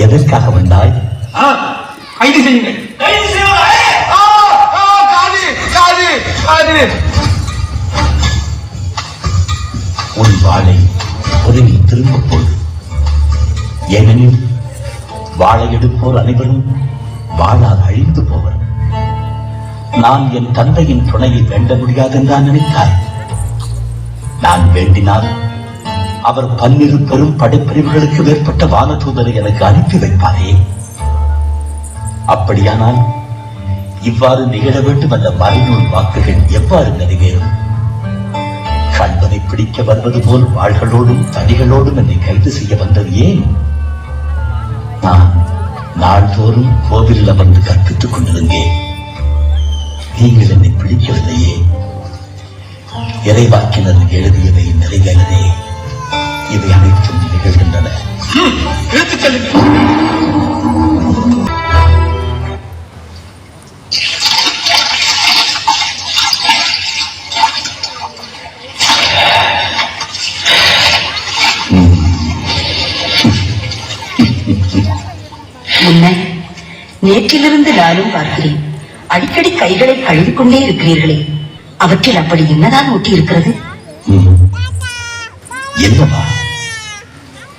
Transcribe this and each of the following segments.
எதற்காக வந்தாய்? கைது செய்யுங்கள். உன் வாளை உதவி திரும்ப போடு. ஏனெனில் வாழை எடுப்போர் அனைவரும் வாழால் அழிந்து போவர். நான் என் தந்தையின் துணையை வேண்ட முடியாதென்றான் நினைத்தாய். நான் வேண்டினால் அவர் 12 பெரும் படைப்பிரிவுகளுக்கு மேற்பட்ட வானதூதரை எனக்கு அனுப்பி வைப்பாரே. அப்படியானால் இவ்வாறு நிகழ வேண்டும் என்ற மறைநூல் வாக்குகள் எவ்வாறு நிறைவேறும்? கண்பனை பிடிக்க வருவது போல் வாள்களோடும் தடிகளோடும் என்னை கைது செய்ய வந்தது ஏன்? நான் நாள்தோறும் கோவிலில் அமர்ந்து கற்பித்துக் கொண்டிருந்தேன். நீங்கள் என்னை பிடிக்கவில்லையே. இறைவாக்கினர் எழுதியவை நிறைவேறதே. இவை அனைத்தும் நிகழ்கின்றன. முன்ன நேற்றிலிருந்து நானும் பார்க்கிறேன். அடிக்கடி கைகளை கழுவிக்கொண்டே இருக்கிறீர்களே, அவற்றில் அப்படி என்னதான் ஊட்டி இருக்கிறது? என்னவா?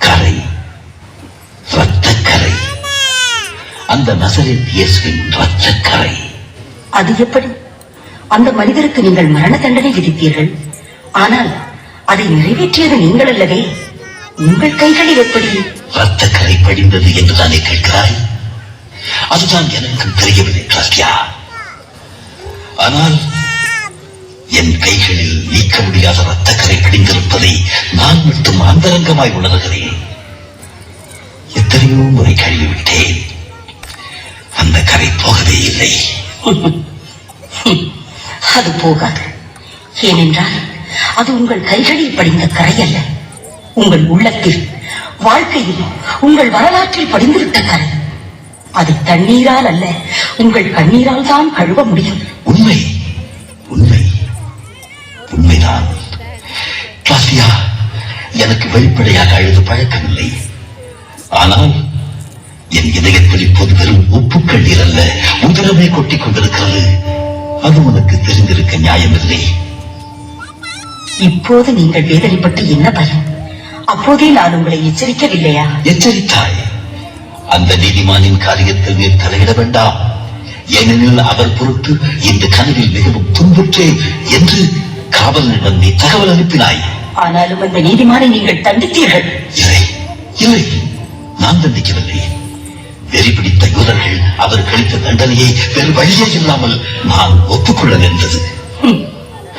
கரை, இரத்தக்கரை. அந்த நசரேத் இயேசுவின் இரத்தக்கரை. அது எப்படி? அந்த மனிதருக்கு நீங்கள் மரண தண்டனை விதித்தீர்கள். ஆனால் அதை நிறைவேற்றியது நீங்கள் அல்லவே. உங்கள் கைகளில் எப்படி இரத்தக்கரை படிந்தது என்றுதானே கேட்கிறாய்? அதுதான் எனக்கும் தெரியவில்லை கிளாஸ்யா. ஆனால் என் கைகளில் நீக்க முடியாத இரத்தக்கரை படிந்திருப்பதை நான் மட்டும் அந்தரங்கமாய் உணர்கிறேன். எத்தனையோ முறை கழுவிவிட்டேன். அந்த கரை போகவே இல்லை. அது போகாது. ஏனென்றால் அது உங்கள் கைகளில் படிந்த கரை அல்ல. உங்கள் உள்ளத்தில், வாழ்க்கையில், உங்கள் வரலாற்றில் படிந்துவிட்ட கரை. அதை தண்ணீரால் அல்ல, உங்கள் கண்ணீரால் தான் கழுவ முடியும். உண்மை, உண்மை, உண்மைதான் கிளாஸ்யா. எனக்கு வெளிப்படையாக அழுது பழக்கமில்லை. ஆனால் என் இதயத்தில் இப்போது வெறும் உப்புக்கண்ணீர் அல்ல, உதிரமே கொட்டிக் கொண்டிருக்கிறது. அது உனக்கு தெரிந்திருக்க நியாயமில்லை. இப்போது நீங்கள் வேதனைப்பட்டு என்ன பயன்? அப்போதே நான் உங்களை எச்சரிக்கவில்லையா? எச்சரித்தாய். அந்த நீதிமானின் காரியத்தில் நீர் தலையிட வேண்டாம். ஏனெனில் அவர் பொருட்டு இந்த கனவில் மிகவும் துன்புற்றேன் என்று காவலனிடம் நீ தகவல் அனுப்பினாய். ஆனாலும் அந்த நீதிமானை நீங்கள் தண்டித்தீர்கள். இல்லை, இல்லை, நான் தண்டிக்கவில்லை. வெறி பிடித்த யூதர்கள் அவர் கழித்த தண்டனையை வேறு வழியே இல்லாமல் நான் ஒப்புக்கொள்ள நேர்ந்தது.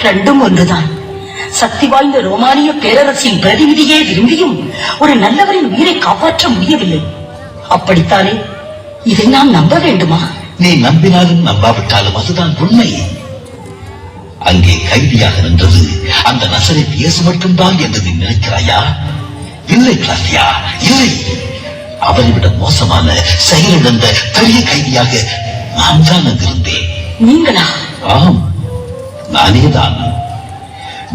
ரெண்டும் ஒன்றுதான். சக்தி வாய்ந்த ரோமானிய பேரரசின் பிரதிநிதியே விரும்பியும் ஒரு நல்லவரின் உயிரை காப்பாற்ற முடியவில்லை. அப்படித்தானே? இதை நாம் நம்ப வேண்டுமா? நீ நம்பினாலும் நம்பாவிட்டாலும் அதுதான் உண்மை. அங்கே கைதியாக நின்றது அந்த நசரேத் இயேசு மட்டும்தான் என்று நீ நினைக்கிறாயா? இல்லை கிளாஸ்யா, இல்லை. அவரை விட மோசமான செயலிழந்த பெரிய கைதியாக நான் தான் அங்கிருந்தேன். நீங்களா? ஆம், நானேதான்.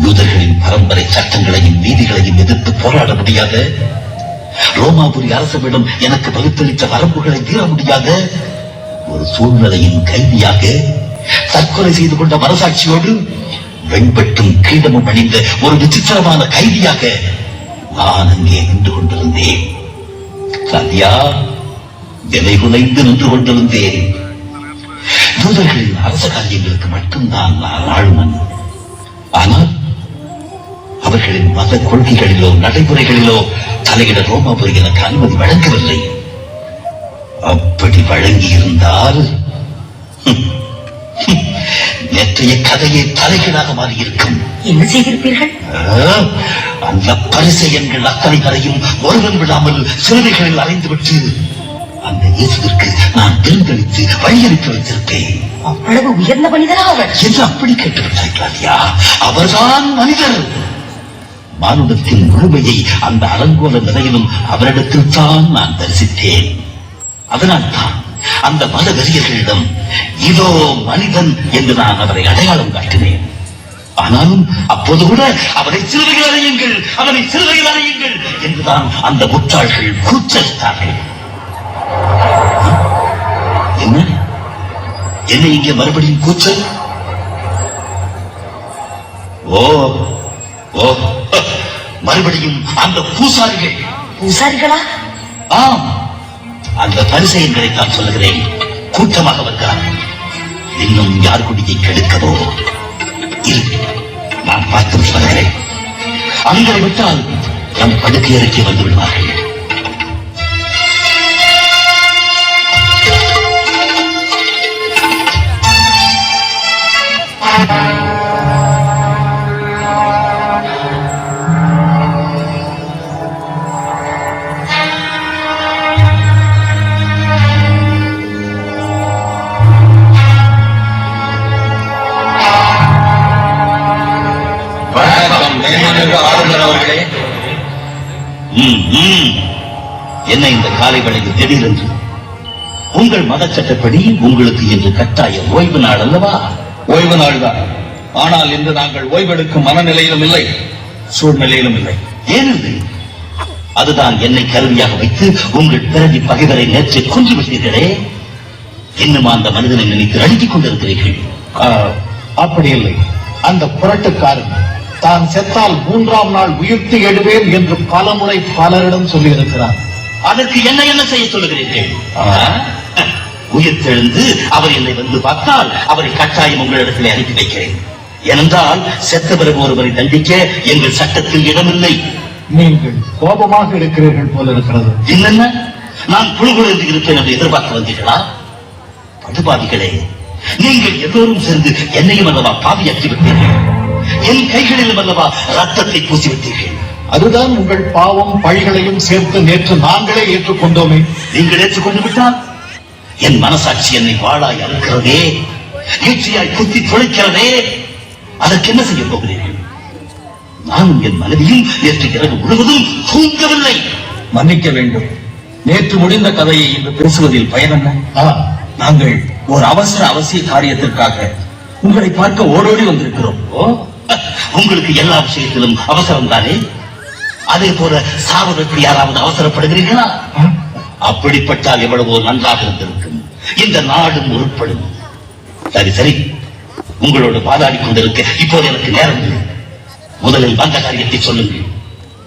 யூதர்களின் பரம்பரை சட்டங்களையும் நீதிகளையும் எதிர்த்து போராட முடியாத, ரோமாபுரி அரசவிடம் எனக்கு வகுத்தளித்த வரம்புகளை மீற முடியாத ஒரு சூழ்நிலையின் கைதியாக, தற்கொலை செய்து கொண்ட மனசாட்சியோடு வெண்பட்டும் கிரீடமும் அணிந்த ஒரு விசித்திரமான கைதியாக நான் அங்கே நின்று கொண்டிருந்தேன். சத்யா, விலை குலைந்து நின்று கொண்டிருந்தேன். யூதர்களின் அரச காரியங்களுக்கு மட்டும்தான் நான் ஆளுமன். ஆனால் அவர்களின் மத கொள்கைகளிலோ நடைமுறைகளிலோ தலையிட ரோமாபுரி எனக்கு அனுமதி வழங்கவில்லை. அப்படி வழங்கி இருந்தால் நேற்றைய கதையை தலைகீழாக மாறியிருக்கும். என்ன செய்திருப்பீர்கள்? அந்த பரிசெயன்கள் அத்தனை வரையும் ஒருவன் விடாமல் சிறுவைகளில் அறைந்துவிட்டு அந்த இயேசுவிற்கு நான் விருந்தளித்து வழியளித்து வைத்திருப்பேன். அவ்வளவு உயர்ந்த மனிதரா அவர் என்று அப்படி கேட்டுவிட்டாய் கிளாரியா? அவர்தான் மனிதர். மானுடத்தின் முழுமையை அந்த அலங்கோல நிலையிலும் அவரிடத்தில் தான் நான் தரிசித்தேன். அதனால்தான் அந்த மத வெறியர்களிடம் இதோ மனிதன் என்று நான் அவரை அடையாளம் காட்டினேன். ஆனாலும் அப்போது கூட அவரை சிறுவையில் அறையுங்கள், அவரை சிறுவையில் அறையுங்கள் என்றுதான் அந்த முட்டாள்கள் கூச்சலிட்டார்கள். என்ன என்ன இங்கே மறுபடியும் கூச்சல்? ஓ ஓ, மறுபடியும் அந்த பூசாரிகள். பூசாரிகளா? ஆம், அந்த பரிசேயர்களை தான் சொல்லுகிறேன். கூட்டமாக வருகிறார்கள். இன்னும் யார் குடியை கெடுக்கவோ இரு, நான் பார்த்து வருகிறேன். அவங்களை விட்டால் நம் படுக்கை அறைக்கு வந்து விடுவார்கள். என்ன இந்த காலை வேளையில் திடீரென்று? உங்கள் மத சட்டப்படி உங்களுக்கு இன்று கட்டாய ஓய்வு நாள் அல்லவா? ஓய்வு நாள் தான். ஆனால் இன்று நாங்கள் ஓய்வெடுக்கும் மனநிலையிலும் இல்லை, சூழ்நிலையிலும் இல்லை. ஏனது? அதுதான் என்னை கருவியாக வைத்து உங்கள் பிறவி பகைவரை நேற்று கொன்று விட்டீர்களே. இன்னும் அந்த மனிதனை நினைத்து அழுத்திக் கொண்டிருக்கிறீர்கள். அப்படி இல்லை. அந்த புரட்டுக்காரன் தான் செத்தால் 3ஆம் நாள் உயிர்த்து எழுவேன் என்று பலமுறை பலரிடம் சொல்லியிருக்கிறார். அதற்கு என்ன செய்ய சொல்லுகிறீர்கள்? உயிர்த்தெழுந்து அவர் என்னை வந்து பார்த்தால் அவரை கட்டாயம் உங்களிடத்தில் அனுப்பி வைக்கிறேன். ஏனென்றால் செத்த பிறகு ஒருவரை தண்டிக்க எங்கள் சட்டத்தில் இடமில்லை. நீங்கள் கோபமாக இருக்கிறீர்கள் போல இருக்கிறது. என்னென்ன, நான் புழுகுள் என்று இருப்பேன் என்று எதிர்பார்த்து வந்தீர்களா? படுபாதிகளே, நீங்கள் எல்லோரும் சேர்ந்து என்னையும் அல்லவா பாவியாக்கி விட்டீர்கள். என் கைகளிலும் அல்லவா ரத்தத்தை பூசிவிட்டீர்கள். அதுதான் உங்கள் பாவம் பழிகளையும் சேர்த்து நேற்று நாங்களே ஏற்றுக்கொண்டோமே. நீங்கள் ஏற்றுக்கொண்டு விட்டால் என் மனசாட்சி என்னை வாழாய் அறுக்கிறதே, ஈச்சியாய் குத்தி துளைக்கிறதே. அதற்கு என்ன செய்ய போகிறீர்கள்? நானும் என் மனைவியும் நேற்று இரவு முழுவதும் தூங்கவில்லை. மன்னிக்க வேண்டும். நேற்று முடிந்த கதையை இன்று பேசுவதில் பயன் என்ன? நாங்கள் ஒரு அவசிய காரியத்திற்காக உங்களை பார்க்க ஓடோடி வந்திருக்கிறோம். உங்களுக்கு எல்லா விஷயத்திலும் அவசரம் தானே? அதே போல சாவதற்கு யாராவது அவசரப்படுகிறீர்களா? அப்படிப்பட்டால் எவ்வளவோ நன்றாக இருந்திருக்கும். இந்த நாடும் உருப்படும். சரி, உங்களோடு வாதாடி கொண்டிருக்க இப்போது எனக்கு நேரம் இல்லை. முதலில் வந்த காரியத்தை சொல்லுங்கள்.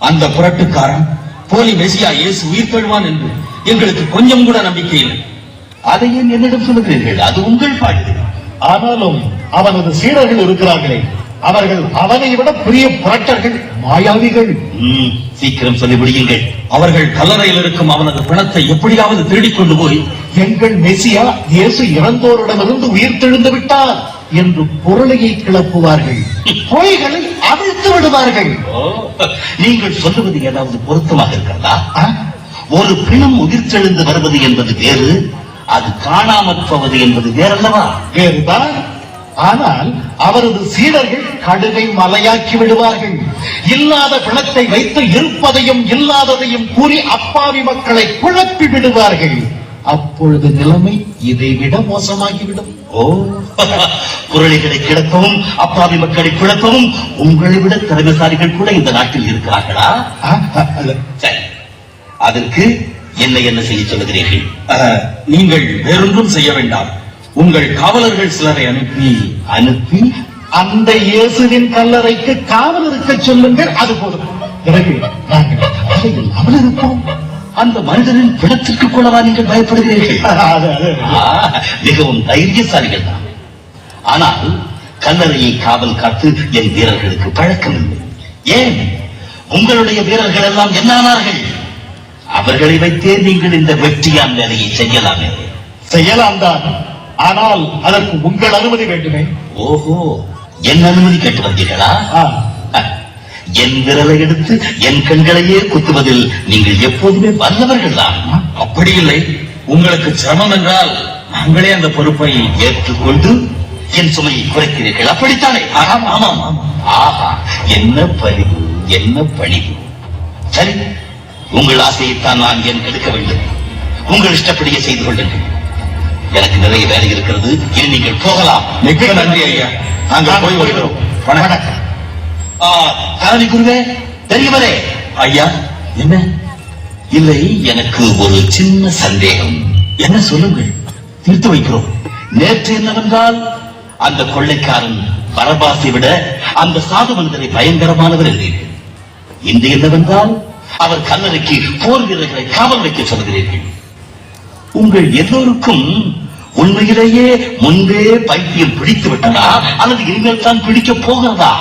அந்த புரட்டுக்காரன் போலி மெசியா இயேசு உயிர் தழுவான் என்று எங்களுக்கு கொஞ்சம் கூட நம்பிக்கை இல்லை. அதை ஏன் என்னிடம் சொல்லுகிறீர்கள்? அது உங்கள் பாடு. ஆனாலும் அவனது சீடர்கள் இருக்கிறார்களே, அவர்கள் அவனை விட பெரிய புரட்டர்கள், மாயாவிகள். சீக்கிரம் சொல்லி முடியுங்கள். அவர்கள் கல்லறையில் இருக்கும் அவனது பிணத்தை எப்படியாவது திருடிக் கொண்டு போய் எங்கள் மெசியா இயேசு இறந்தோரிடமிருந்து உயிர் தெழுந்து விட்டார் என்று பொருளையை கிளப்புவார்கள், பொய்களை அவிழ்த்து விடுவார்கள். நீங்கள் சொல்லுவது ஏதாவது பொருத்தமாக இருக்கிறதா? ஒரு பிணம் உயிர்த்தெழுந்து வருவது என்பது வேறு, அது காணாமற் போவது என்பது வேறல்லவா? வேறுதான். ஆனால் அவரது சீடர்கள் கடுகை மலையாக்கி விடுவார்கள். இல்லாத பிணத்தை வைத்து இருப்பதையும் இல்லாததையும் கூறி அப்பாவி மக்களை குழப்பி விடுவார்கள். அப்பொழுது நிலைமை இதைவிட மோசமாகிவிடும். குரலிகளை கிடப்பவும் அப்பாவி மக்களை குழப்பவும் உங்களை விட திறமைசாலிகள் கூட இந்த நாட்டில் இருக்கிறார்களா? சரி, அதற்கு என்ன செய்ய சொல்லுகிறீர்கள்? நீங்கள் வேறொன்றும் செய்ய வேண்டாம். உங்கள் காவலர்கள் சிலரை அனுப்பி அந்த இயேசுவின் கல்லறைக்கு காவல் இருக்க சொல்லுங்கள். அது போதும். பிறகு நாங்கள் கவலையில் இருப்போம். அந்த மனிதனின் பிணத்திற்கு கூடவா நீங்கள் பயப்படுகிறீர்கள்? மிகவும் தைரியசாலிகள் தான். ஆனால் கல்லறையை காவல் காத்து என் வீரர்களுக்கு பழக்கம் இல்லை. ஏன், உங்களுடைய வீரர்கள் எல்லாம் என்னானார்கள்? அவர்களை வைத்தே நீங்கள் இந்த வெற்றியான் வேலையை செய்யலாமே. செய்யலாம் தான், ஆனால் அதற்கு உங்கள் அனுமதி வேண்டுமே. ஓஹோ, என் அனுமதி கேட்டு வந்தீர்களா? என் விரலை எடுத்து என் கண்களையே குத்துவதில் நீங்கள் எப்போதுமே வல்லவர்கள் தான். அப்படி இல்லை, உங்களுக்கு சிரமம் என்றால் நாங்களே அந்த பொறுப்பை ஏற்றுக்கொண்டு என் சுமையை குறைக்கிறீர்கள், அப்படித்தானே? ஆமாம். ஆஹா, என்ன பணிவு, என்ன பணிவு. சரி, உங்கள் ஆசையைத்தான் நான் ஏன் எடுக்க வேண்டும். உங்கள் இஷ்டப்படியே செய்து கொள்ளுங்கள். எனக்கு நிறைய வேலை இருக்கிறது. இனி நீங்கள் போகலாம். மிக்க நன்றி ஐயா, நாங்கள் போய் வருகிறோம். தலைமை குருவே, பெரியவரே. ஐயா, என்ன இல்லை, எனக்கு ஒரு சின்ன சந்தேகம். என்ன சொல்லுங்கள், தீர்த்து வைக்கிறோம். நேற்று என்னவென்றால் அந்த கொள்ளைக்காரன் பரபாசை விட அந்த சாது மனிதரை பயங்கரமானவர் என்றீர்கள். இன்று என்னவென்றால் அவர் கல்லறைக்கு போர் வீரர்களை காவல் வைக்க சொல்கிறீர்கள். உங்கள் எல்லோருக்கும் உண்மையிலேயே முன்பே பைத்தியம் பிடித்து விட்டதா அல்லது இனிமேல் தான் பிடிக்க போகிறதா?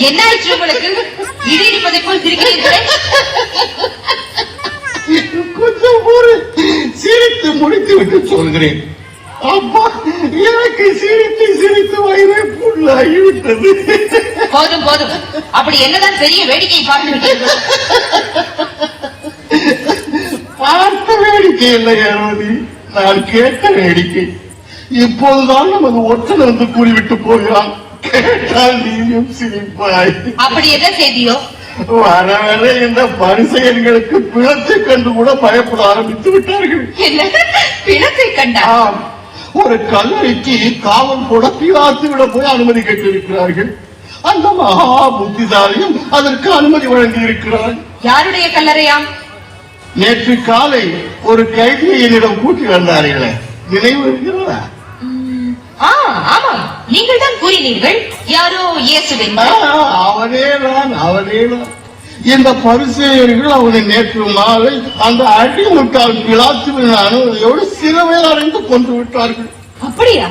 என்ன ஆயிற்று உங்களுக்கு? இடி இடிப்பதை போல் சிரிக்கிறீர்களே. கொஞ்சம் ஒரு சிரித்து முடித்து விட்டு சொல்கிறேன். அப்பா, எனக்கு சிரித்து சிரித்து வயிறு புண்ணாகிவிட்டது. போதும் போதும், அப்படி என்னதான் பெரிய வேடிக்கை பார்த்து விட்டீர்கள்? பார்த்த வேடிக்கை இல்லை அருணி, நான் கேட்ட வேடிக்கை. இப்போதுதான் நமது ஒற்றன் வந்து கூறிவிட்டு போகிறான். கேட்டால் நீயும் சிரிப்பாய். அப்படி என்ன செய்தியோ? வர வர இந்த பரிசெயல்களுக்கு பிணத்தை கண்டு கூட பயப்பட ஆரம்பித்து விட்டார்கள். என்ன பிணத்தை கண்டா? ஆம், ஒரு கல்லறைக்கு காவல் போட பிரார்த்து விட போய் அனுமதி கேட்டிருக்கிறார்கள். அந்த மகா புத்திசாலியும் அதற்கு அனுமதி வழங்கி இருக்கிறார். யாருடைய கல்லறையாம்? நேற்று காலை ஒரு கைதியை என்னிடம் கூட்டி வந்தார்களே, நினைவு இருக்கிறதா? ஆமாம், நீங்கள் தான் கூறினீர்கள் யாரோ இயேசுவின். அவனேதான். இந்த பரிசேயர்கள் அவனை நேற்று மாலை அந்த அடிமுட்டால் பிலாத்துவின் அனுமதியோடு சிலுவையில் அறைந்து கொண்டு விட்டார்கள். அப்படியா?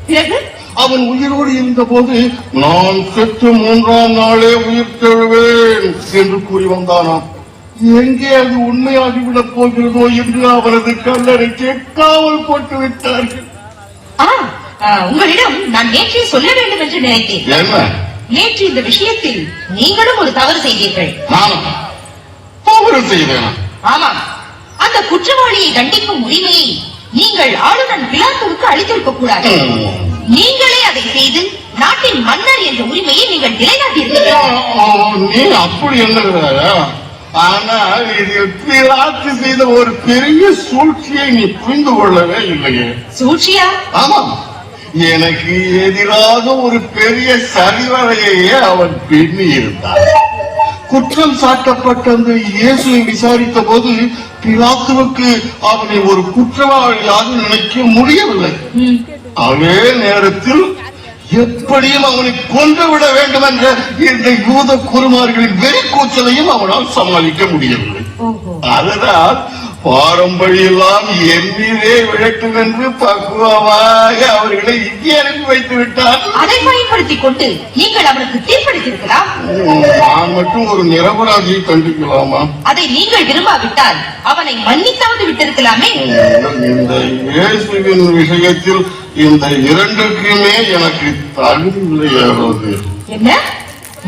பிறகு அவன் உயிரோடு இருந்த போது நான் செத்து 3ஆம் நாளே உயிர் தெழுவேன் என்று கூறி வந்தானாம். எங்கே அது உண்மையாகிவிடப் போகிறதோ என்று அவனது கல்லறைக்கு காவல் போட்டு விட்டார்கள். உங்களிடம் நான் நேற்றே சொல்ல வேண்டும் என்று நினைத்தேன். என்ன? நேற்று இந்த விஷயத்தில் நீங்களும் ஒரு தவறு செய்தீர்கள். நானும் தவறு செய்தேன். ஆமாம், அந்த குற்றவாளியை தண்டிக்கும் உரிமையை நீங்கள் ஆளுநர் பிலாத்துவுக்கு அளித்திருக்க கூடாது. நீங்களே அதை செய்து நாட்டின் மன்னர் என்ற உரிமையை நீங்கள் நிலைநாட்டியிருக்கிறீர்கள். நீ அப்படி என்ன? ஆனால் இதில் பிலாத்து செய்த ஒரு பெரிய சூழ்ச்சியை நீ புரிந்து கொள்ளவே இல்லையே. சூழ்ச்சியா? ஆமாம், எனக்கு எதிராக ஒரு பெரிய சரிவரையே அவன் பின்னி இருந்தான். குற்றம் சாட்டப்பட்ட அந்த இயேசுவை விசாரித்த போது பிலாத்துவுக்கு அவனை ஒரு குற்றவாளியாக நினைக்க முடியவில்லை. அதே நேரத்தில் எப்படியும் அவனை கொன்றுவிட வேண்டும் என்ற இந்த யூத குருமார்களின் வெறிக்கூச்சலையும் அவனால் சமாளிக்க முடியவில்லை. அதனால் பாரம்பரியெல்லாம் எண்ணீரே விளக்கும் என்று பக்குவமாக அவர்களை இங்கே அனுப்பி வைத்து விட்டார். அதை பயன்படுத்திக் கொண்டு நீங்கள் அவனுக்கு தீர்ப்பளித்திருக்கலாம். நான் மட்டும் ஒரு நிரபராதியை கண்டிக்கலாமா? அதை நீங்கள் விரும்பாவிட்டால் அவனை மன்னித்தாவது விட்டிருக்கலாமே. இந்த இயேசுவின் விஷயத்தில் இந்த இரண்டுக்குமே எனக்கு தகுதி இல்லையாவது. என்ன?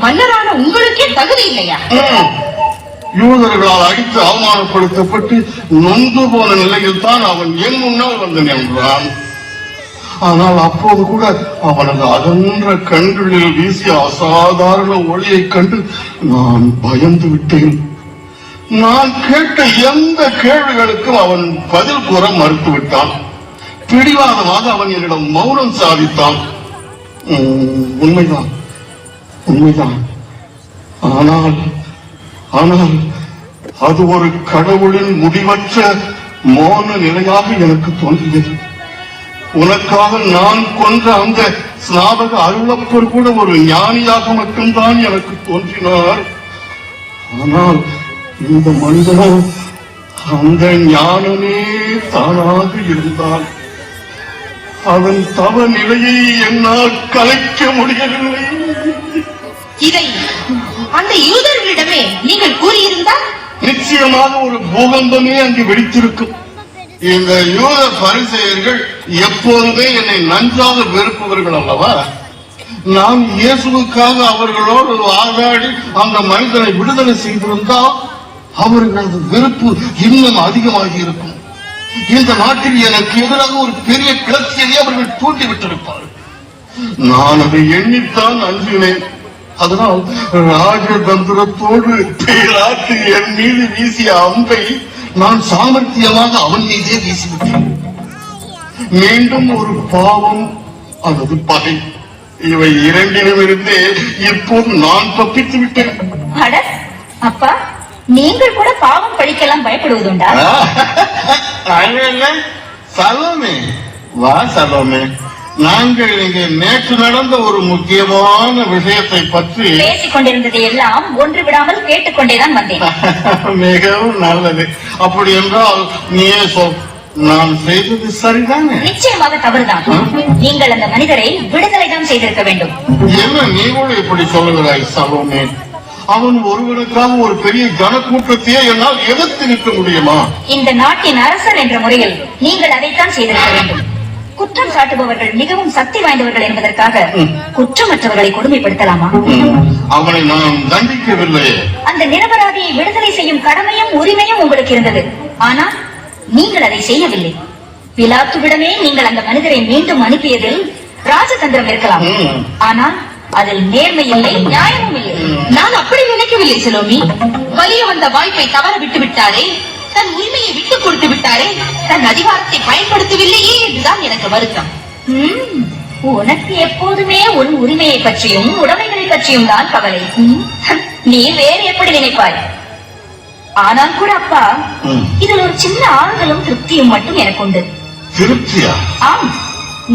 மன்னரான உங்களுக்கே தகுதி இல்லையா? யூதர்களால் அடித்து அவமானப்படுத்தப்பட்டு நொந்து போன நிலையில் தான் அவன் என் முன்னால் வந்து நின்றான். ஆனால் அப்போது கூட அவனது அகன்ற கண்களில் வீசிய அசாதாரண ஒளியை கண்டு நான் பயந்து விட்டேன். நான் கேட்ட எந்த கேள்விகளுக்கும் அவன் பதில் கூற மறுத்துவிட்டான். பிடிவாதமாக அவன் என்னிடம் மௌனம் சாதித்தான். உண்மைதான். ஆனால் அது ஒரு கடவுளின் முடிவற்ற மௌன நிலையாக எனக்கு தோன்றியது. உனக்காக நான் கொன்ற அந்த ஸ்நாபக அருளப்பர் கூட ஒரு ஞானியாக மட்டும்தான் எனக்கு தோன்றினார். ஆனால் இந்த மனிதனோ அந்த ஞானமே தானாக இருந்தால் அவன் தவ நிலையை என்னால் கலைக்க முடியவில்லை. இதை அந்த யூதர்களிடமே நீங்கள் கூறியிருந்தால் நிச்சயமாக ஒரு பூகம்பமே அங்கு வெடித்திருக்கும். இந்த யூத பரிசேயர்கள் எப்போதுமே என்னை நன்றாக வெறுப்பவர்கள் அல்லவா? நான் இயேசுவுக்காக அவர்களோடு வாதாடி அந்த மனிதனை விடுதலை செய்திருந்தால் அவர்களது வெறுப்பு இன்னும் அதிகமாகி இருக்கும். இந்த நாட்டில் எனக்கு எதிராக ஒரு பெரிய கிளர்ச்சியை அவர்கள் தூண்டிவிட்டிருப்பார்கள். நான் அதை எண்ணித்தான் அஞ்சினேன். அதனால் ராஜதந்திரத்தோடு பேராட்டு என் மீது வீசிய அம்பை நான் சாமர்த்தியமாக அவன் மீதே வீசிவிட்டேன். மீண்டும் ஒரு பாவம் அல்லது பகை, இவை இரண்டிலுமிருந்தே இப்போது நான் தப்பித்து விட்டேன். அட அப்பா, நீங்கள் கூட பாவம் பழிக்கலாம் பயப்படுவதுண்டா? சலோமே, வா சலோமே, நாங்கள் இங்கே நேற்று நடந்த ஒரு முக்கியமான விஷயத்தை பற்றி பேசிக் கொண்டிருந்ததை எல்லாம் ஒன்று விடாமல் கேட்டுக்கொண்டேதான் வந்தேன். மிகவும் நல்லது. அப்படி என்றால் நீயே சொல், நான் செய்தது சரிதானே? நிச்சயமாக தவறுதான். நீங்கள் அந்த மனிதரை விடுதலை தான் செய்திருக்க வேண்டும். என்ன நீ கூட இப்படி சொல்லுகிறாய் சலோமே? அவன் ஒருவனுக்காக ஒரு பெரிய ஜனக்கூட்டத்தையே என்னால் எதிர்த்து நிற்க முடியுமா? இந்த நாட்டின் அரசர் என்ற முறையில் நீங்கள் அதைத்தான் செய்திருக்க வேண்டும். குற்றம் சாட்டுபவர்கள் மிகவும் சக்தி வாய்ந்தவர்கள் என்பதற்காக குற்றமற்றவர்களை கொடுமைப்படுத்தலாமா? அவனை நான் தண்டிக்கவில்லை. அந்த நிரபராதியை விடுதலை செய்யும் கடமையும் உரிமையும் உங்களுக்கு இருந்தது. ஆனால் நீங்கள் அதை செய்யவில்லை. பிலாத்துவிடமே நீங்கள் அந்த மனிதரை மீண்டும் அனுப்பியதில் ராஜதந்திரம் இருக்கலாம். ஆனால் அதில் நேர்மை இல்லை, நியாயமும் இல்லை. நான் அப்படி நினைக்கவில்லை செலோமி. வலிய வந்த வாய்ப்பை தவற விட்டு விட்டாரே, தன் உரிமையை விட்டுக் கொடுத்து விட்டாரே, தன் அதிகாரத்தை பயன்படுத்தவில்லையே என்றுதான் எனக்கு வருத்தம். உனக்கு எப்போதுமே உன் உரிமையை பற்றியும் உடைமைகளை பற்றியும் தான் கவலை. நீ வேறு எப்படி நினைப்பாய்? ஆனால் கூட அப்பா, இதில் ஒரு சின்ன ஆறுதலும் திருப்தியும் மட்டும் எனக்கு உண்டு. திருப்தியா? ஆம்,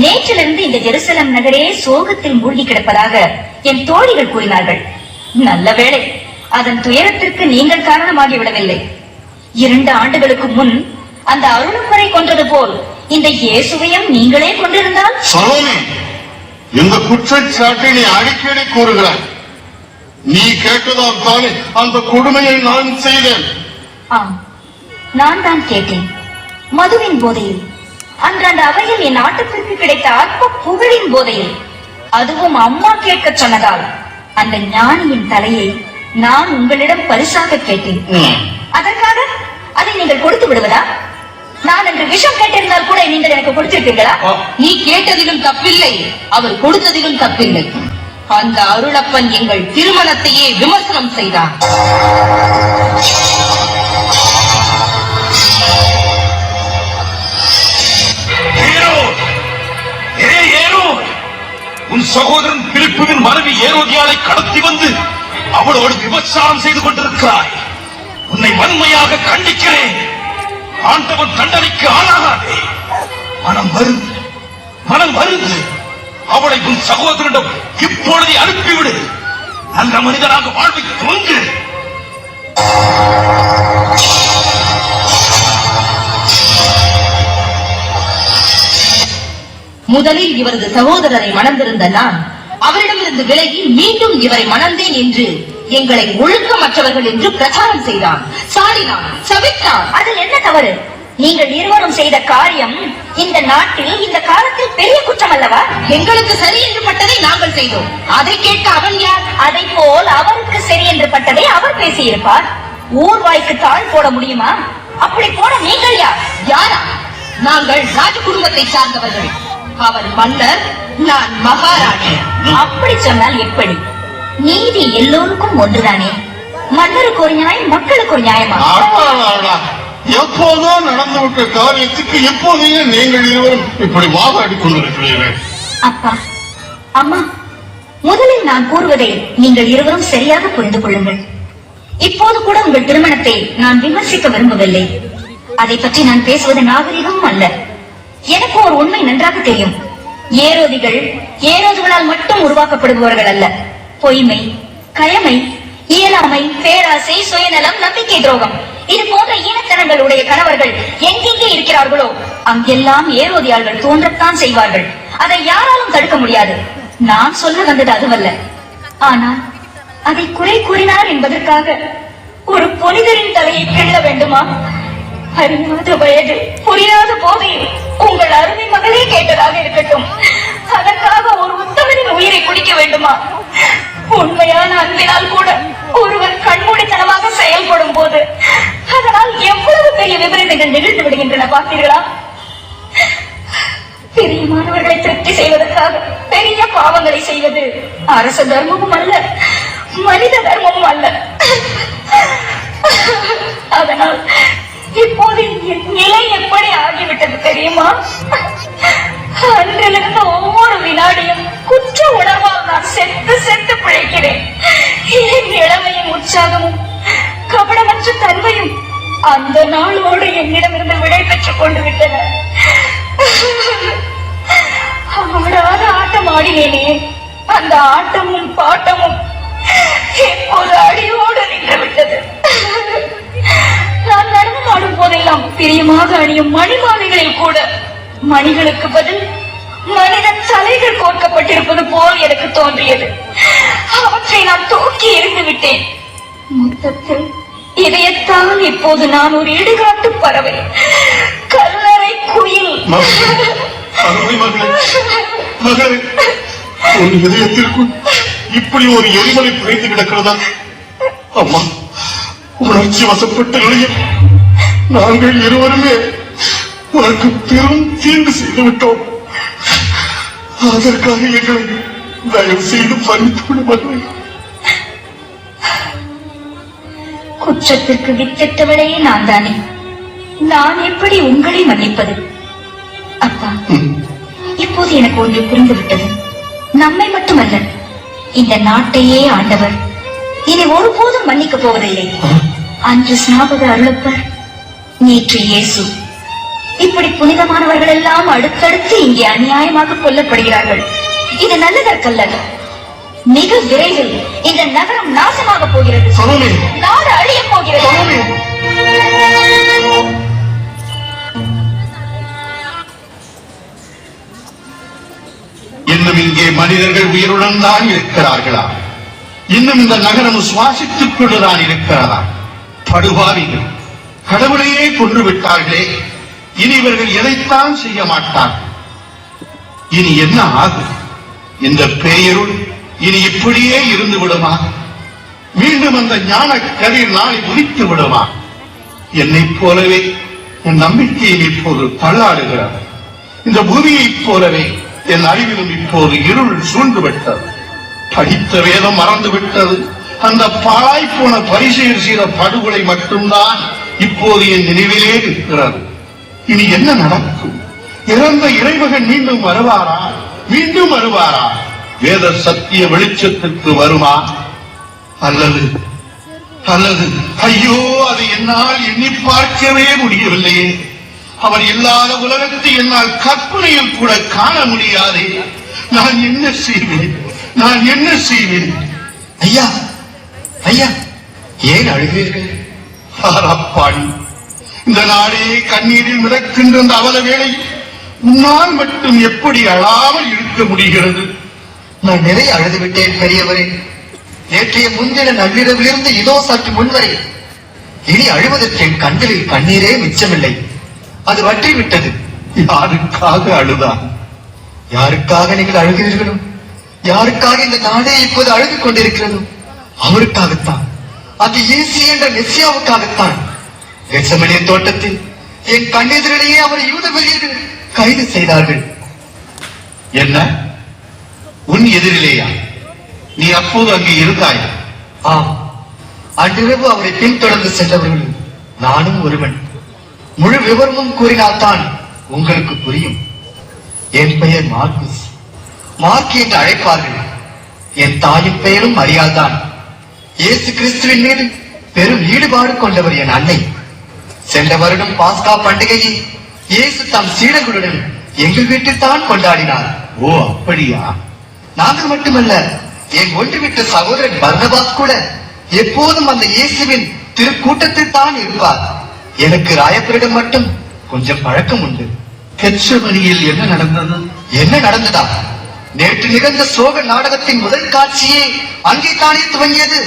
நேற்றிலிருந்து இந்த ஜெருசலம் நகரே சோகத்தில் மூழ்கி கிடப்பதாக என் தோழிகள் கூறினார்கள். நல்ல வேளை, அதன் துயரத்திற்கு நீங்கள் காரணமாகி விடவில்லை. 2 ஆண்டுகளுக்கு முன் அந்த அருளும்பரை கொன்றது போல் இந்த இயேசுவையும் நீங்களே கொண்டிருந்தால்? சலோமே, இந்த குற்றச்சாட்டை நீ அடிக்கடி கூறுகிறாய். நீ கேட்டதால் தானே அந்த கொடுமையை நான் செய்தேன். ஆம், நான் தான் கேட்டேன். மதுவின் போதையில், அன்று அந்த அவையில் என் ஆட்டத்திற்கு கிடைத்த அற்ப புகழின் போதையில், அதுவும் அம்மா கேட்க சொன்னதால் அந்த ஞானியின் தலையை நான் உங்களிடம் பரிசாக கேட்டேன். அதற்காக அதை நீங்கள் கொடுத்து விடுவதா? நான் என்று விஷம் கேட்டிருந்தால் கூட நீங்கள் எனக்கு கொடுத்திருப்பீர்களா? நீ கேட்டதிலும் தப்பில்லை, அவர் கொடுத்ததிலும் தப்பில்லை. அந்த அருளப்பன் எங்கள் திருமணத்தையே விமர்சனம் செய்தார். உன் சகோதரன் பிலிப்புவின் மனைவி ஏரோதியாளை கடத்தி வந்து அவளோடு விபச்சாரம் செய்து கொண்டிருக்கிறாய். உன்னை வன்மையாக கண்டிக்கிறேன். ஆண்டவன் தண்டனைக்கு ஆளாகாதே. மனம் வருந்து அவளை உன் சகோதரனிடம் இப்பொழுதே அனுப்பிவிடு. நல்ல மனிதனாக வாழ்வை துவங்கு. முதலில் இவரது சகோதரரை மணந்திருந்த நான் அவரிடமிருந்து விலகி மீண்டும் இவரை மணந்தேன் என்று எங்களை ஒழுக்கமற்றவர்கள் என்று பிரச்சாரம் செய்தான், சாடினான், சபித்தான். அதில் என்ன தவறு? நீங்கள் இருவரும் செய்த காரியம் இந்த நாட்டில் இந்த காலத்தில் பெரிய குற்றம் அல்லவா? எங்களுக்கு சரி என்று பட்டதை நாங்கள் செய்தோம். அதை கேட்க அவன் யார்? அதை போல் அவருக்கு சரி என்று பட்டதை அவர் பேசியிருப்பார். ஊர்வாய்க்கு தாழ் போட முடியுமா? அப்படி போட நீங்கள் யார்? யாரா? நாங்கள் ராஜ குடும்பத்தை சார்ந்தவர்கள். அவர் மன்னர், நான் மகாராணி. அப்படி சொன்னால் எப்படி? நீதி எல்லோருக்கும் ஒன்றுதானே. மன்னருக்கு ஒரு நியாயம், மக்களுக்கு ஒரு நியாயமா? எப்போதோ நடந்துவிட்ட காரியத்துக்கு எப்போதையே நீங்கள் இருவரும் இப்படி வாதாடி கொண்டிருக்கிறீர்கள். அப்பா, அம்மா, முதலில் நான் கூறுவதை நீங்கள் இருவரும் சரியாக புரிந்து கொள்ளுங்கள். இப்போது கூட உங்கள் திருமணத்தை நான் விமர்சிக்க விரும்பவில்லை. அதை பற்றி நான் பேசுவது நாகரிகம் அல்ல. எனக்கு ஒரு உண்மை நன்றாக தெரியும். ஏரோதுகளால் மட்டும் உருவாக்கப்படுபவர்கள் அல்ல. பொய்மை, கயமை, இயலாமை, பேராசை, சுயநலம், நம்பிக்கை துரோகம், இது போன்ற ஈனத்தனங்களுடைய கணவர்கள் எங்கெங்கே இருக்கிறார்களோ அங்கெல்லாம் ஏரோதியாள்கள் தோன்றத்தான் செய்வார்கள். அதை யாராலும் தடுக்க முடியாது. நான் சொல்ல வந்தது அதுவல்ல. ஆனால் அதை குறை கூறினார் என்பதற்காக ஒரு புனிதரின் தலையை கிள்ள வேண்டுமா? அறியாத வயது, புரியாத போது உங்கள் அருமை மகளே கேட்டதாக இருக்கட்டும், அதற்காக ஒரு உத்தமனின் உயிரை குடிக்க வேண்டுமா? உண்மையான அன்பினால் கூட ஒருவர் கண்மூடித்தனமாக செயல்படும் போது அதனால் எவ்வளவு பெரிய விபரீதங்கள் நிகழ்ந்து விடுகின்றன பார்த்தீர்களா? பிரியமானவர்களை திருப்தி செய்வதற்காக பெரிய பாவங்களை செய்வது அரச தர்மமும் அல்ல, மனித தர்மமும் அல்ல. அதனால் இப்போது என் நிலை எப்படி ஆகிவிட்டது தெரியுமா? அன்றிலிருந்து ஒவ்வொரு வினாடியும் குற்ற உணர்வால் நான் செத்து செத்து பிழைக்கிறேன். என் இளமையும் உற்சாகமும் கபடமற்ற தன்மையும் அந்த நாளோடு என்னிடமிருந்து விடை பெற்றுக் கொண்டு விட்டன. ஆடாத ஆட்டம் ஆடினேனே, அந்த ஆட்டமும் பாட்டமும் இப்போது அடியோடு நின்று விட்டது. நான் நடனம் ஆடும் போதெல்லாம் பிரியமாக அணியும் மணிமாலைகளில் கூட மணிகளுக்கு பதில் மனித தலைகள் கோர்க்கப்பட்டிருப்பது போல் எனக்கு தோன்றியது. அவற்றை நான் தூக்கி எறிந்து விட்டேன். மொத்தத்தில் இதயத்தால் இப்போது நான் ஒரு இடுகாட்டு பறவை, கல்லறை குயில். மகளே, உன் இதயத்திற்குள் இப்படி ஒரு எரிமலை புகைத்து கிடக்கிறதா? அம்மா, உணர்ச்சி வசப்பட்ட நிலையில் நாங்கள் இருவருமே உனக்கு பெரும் தீங்கு செய்து விட்டோம். அதற்காக எங்களை தயவு செய்து மன்னித்து விட மகளே. குற்றத்திற்கு வித்திட்டவளே நான் தானே. நான் எப்படி உங்களை மன்னிப்பது? அப்பா, இப்போது எனக்கு ஒன்று புரிந்துவிட்டது. நம்மை மட்டுமல்ல, இந்த நாட்டையே ஆண்டவர் இனி ஒருபோதும் மன்னிக்க போவதில்லை. அன்று ஸ்நாபக அருளப்பர், நேற்று இயேசு, இப்படி புனிதமானவர்கள் எல்லாம் அடுத்தடுத்து இங்கே அநியாயமாக கொல்லப்படுகிறார்கள். இது நல்லதற்கல்ல. மிக விரைவில் இந்த நகரம் நாசமாக போகிறது, நாடு அழிய போகிறது. இன்னும் இங்கே மனிதர்கள் உயிருடன் தான் இருக்கிறார்களா? இன்னும் இந்த நகரம் சுவாசித்துக் கொண்டுதான் இருக்கிறதா? படுபாவிகள், கடவுளையே கொன்று விட்டார்களே, இனி இவர்கள் எதைத்தான் செய்ய மாட்டார்கள். இனி என்ன ஆகும்? இந்த பேயருள் இனி இப்படியே இருந்து விடுமா? மீண்டும் அந்த ஞான கதிர் நாளை உதித்து விடுமா? என்னைப் போலவே என் நம்பிக்கையில் இப்போது தள்ளாடுகிறது. இந்த பூமியைப் போலவே என் அறிவிலும் இப்போது இருள் சூழ்ந்து விட்டது. படித்த வேதம் மறந்து விட்டது. அந்த பாழாய் போன பரிசெயர் செய்த படுகொலை மட்டும்தான் இப்போது என் நினைவிலே இருக்கிறது. இனி என்ன நடக்கும்? இறந்த இறைமகன் மீண்டும் வருவாரா? மீண்டும் வருவாரா? வேத சத்திய வெளிச்சத்திற்கு வருமா? அல்லது ஐயோ, அதை என்னால் எண்ணி பார்க்கவே முடியவில்லையே. அவர் இல்லாத உலகத்தை என்னால் கற்பனையில் கூட காண முடியாதே. நான் என்ன செய்வேன்? நான் என்ன செய்வேன்? ஐயா, ஐயா, ஏன் அழுகிறீர்கள்? அப்பாடி, இந்த நாடே கண்ணீரில் மிதக்கின்ற அந்த அவல வேளை உன்னால் மட்டும் எப்படி அழாமல் இருக்க முடிகிறது? நான் நிறைய அழுது விட்டேன் பெரியவரே. நேற்றைய முன்தின நள்ளிரவிலிருந்து இதோ சற்று முன்வரை இனி அழுவதற்கு என் கண்களில் கண்ணீரே மிச்சமில்லை. அது வற்றி விட்டது. யாருக்காக அழுதான்? யாருக்காக நீங்கள் அழுகிறீர்களோ, யாருக்காக இந்த நாடே இப்போது அழுது கொண்டிருக்கிறதோ அவருக்காகத்தான். அது இயேசு என்ற மெசியாவுக்காகத்தான். கெத்செமனே தோட்டத்தில் என் கண்ணெதிரிலேயே அவர் யூத வெளியீடு கைது செய்தார்கள். என்ன, உன் எதிரிலேயா? நீ அப்போது அங்கே இருந்தாய்? ஆம், அன்றிரவு அவரை பின்தொடர்ந்து சென்றவர்கள் நானும் ஒருவன். முழு விவரமும் கூறினால்தான் உங்களுக்கு புரியும். என் பெயர் மார்க்குஸ், மார்க் என்று அழைப்பார்கள். என் தாயின் பெயரும் மரியாதான். இயேசு கிறிஸ்துவின் மீது பெரும் ஈடுபாடு கொண்டவர் என் அன்னை. சென்ற வருடம் பாஸ்கா பண்டிகையை இயேசு தம் சீடர்களுடன் எங்கள் வீட்டில் தான் கொண்டாடினார். ஓ, அப்படியா? நாங்கள் மட்டுமல்ல, என் ஒன்றுவிட்ட சகோதரன் பர்னபாஸ் கூட எப்போதும் அந்த இயேசுவின் திருக்கூட்டத்தில் தான் இருப்பார். எனக்கு ராயப்பரிடம் மட்டும் கொஞ்சம் பழக்கம் உண்டு. கெத்செமனியில் என்ன நடந்தது? என்ன நடந்ததா? நேற்று நிகழ்ந்த சோக நாடகத்தின் முதல் காட்சியே அங்கே தானே துவங்கியது.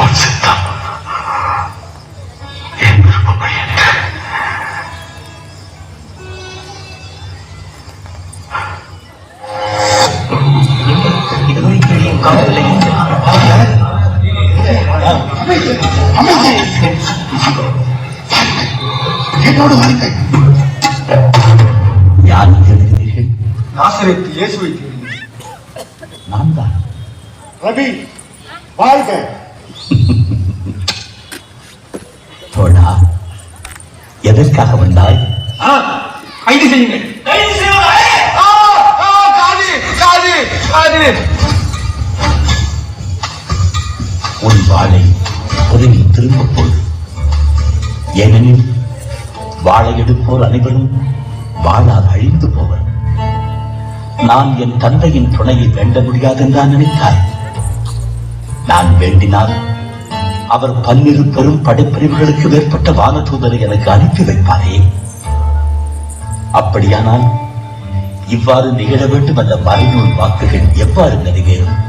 உன் சித்தம் என் விருப்பப்படி என்று என்னோடு வாருங்கள். யாரை தேடுகிறீர்கள்? நாசரேத்து இயேசுவை தேடினேன். நான் தான். ரவி வாழ்க. தோழா, எதற்காக வந்தாய்? கைது செய்யுங்கள். உன் வாளை பொறுமி திரும்பப் போடு. ஏனெனில் வாழை எடுப்போர் அனைவரும் வாழால் அழிந்து போவர். நான் என் தந்தையின் துணையை வேண்ட முடியாதென்றான் நினைத்தாய். நான் வேண்டினால் அவர் பல்வேறு பெரும் படைப்பிரிவுகளுக்கு மேற்பட்ட வானதூதரை எனக்கு அனுப்பி வைப்பாரே. அப்படியானால் இவ்வாறு நிகழ வேண்டும் என்ற மறைநூல் வாக்குகள் எவ்வாறு நிறைவேறும்?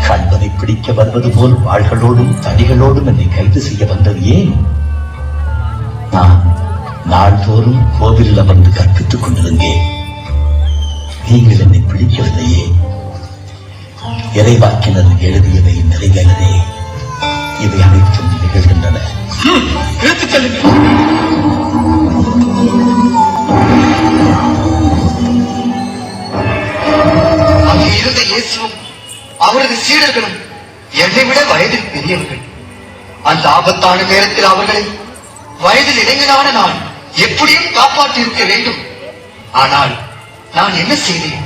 கண்பனை பிடிக்க வருவது போல் வாள்களோடும் தடிகளோடும் என்னை கைது செய்ய வந்தது ஏன்? நான் நாள்தோறும் கோவிலில் அமர்ந்து கற்பித்துக் கொண்டிருந்தேன். நீங்கள் என்னை பிடிக்கவில்லையே. இறைவாக்கினர் எழுதியவை நிறைவேறதே. இவை அனைத்தும் நிகழ்கின்றன. எடுத்துச் செல்லுங்கள். அங்கு இருந்த இயேசுவும் அவரது சீடர்களும் என்னை விட வயதில் பெரியவர்கள். அந்த ஆபத்தான நேரத்தில் அவர்களை வயதில் இளைஞனான நான் எப்படியும் காப்பாற்றி இருக்க வேண்டும். ஆனால் நான் என்ன செய்தேன்?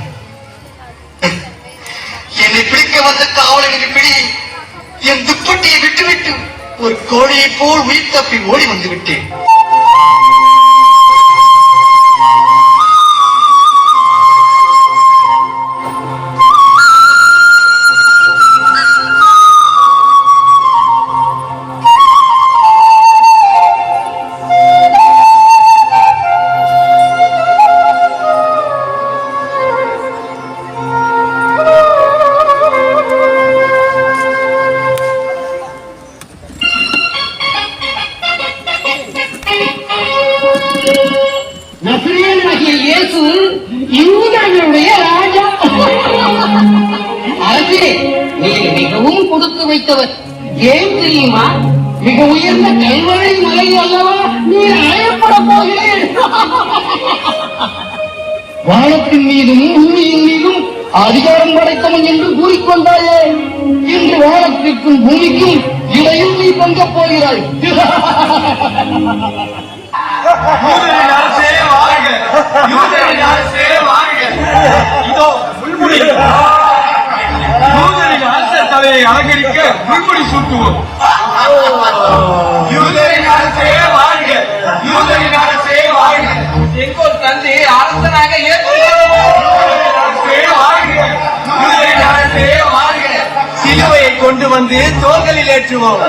என்னை பிடிக்க வந்த காவலனின் பிடியை என் துப்பட்டியை விட்டுவிட்டு ஒரு கோழியை போல் உயிர் தப்பி ஓடி வந்து விட்டேன். நசரேயனாகிய இயேசு யூதர்களுடைய ராஜா. அரசே, நீர் மிகவும் கொடுத்து வைத்தவர். ஏன் தெரியுமா? மிக உயர்ந்த கல்வழி மலை அல்லவா நீர் அழையப்பட போகிறேன். வானத்தின் மீதும் பூமியின் மீதும் அதிகாரம் படைத்தவன் என்று கூறிக்கொண்டாயே. இன்று வானத்திற்கும் பூமிக்கும் இடையில் நீ பங்கப் போகிறாய். யூதரின் அரசே வாழ்க. யூதரின் அரசே வாழ்க. இதோ முள்முடி. யூதரின் அரசர் தலையை அலங்கரிக்க முள்முடி சூட்டுவோம். யூதரின் அரசே வாழ்க. யூதரின் அரசே வாழ்க. எங்கோல் தந்தை அரசனாக சிலுவையை கொண்டு வந்து தோள்களில் ஏற்றுவோம்.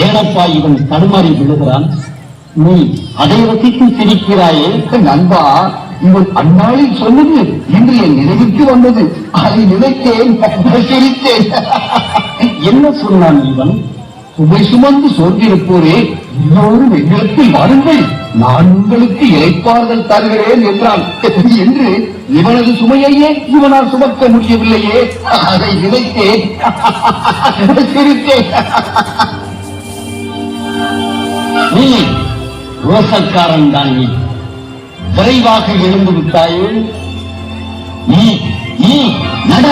ஏனப்பா இவன் தடுமாறி விழுகிறான்? நீ அதை ரசித்து சிரிக்கிறாயே நண்பா. இவன் அந்நாளில் சொன்னது இன்று என் நினைவுக்கு வந்தது. அதை நினைத்தேன், சிரித்தேன். என்ன சொன்னான் இவன்? சுமை சுமந்து சோர்ந்திருப்போரே, எல்லோரும் எங்களுக்கு வாருங்கள், நான் உங்களுக்கு இளைப்பாறுதல் தருகிறேன் என்றான். என்று இவனது சுமையையே இவனால் சுமக்க முடியவில்லையே, அதை நினைத்தேன், சிரித்தேன். நீ ரோசக்காரன் தான். நீ விரைவாக எழுந்து விட்டாயே. நீ நட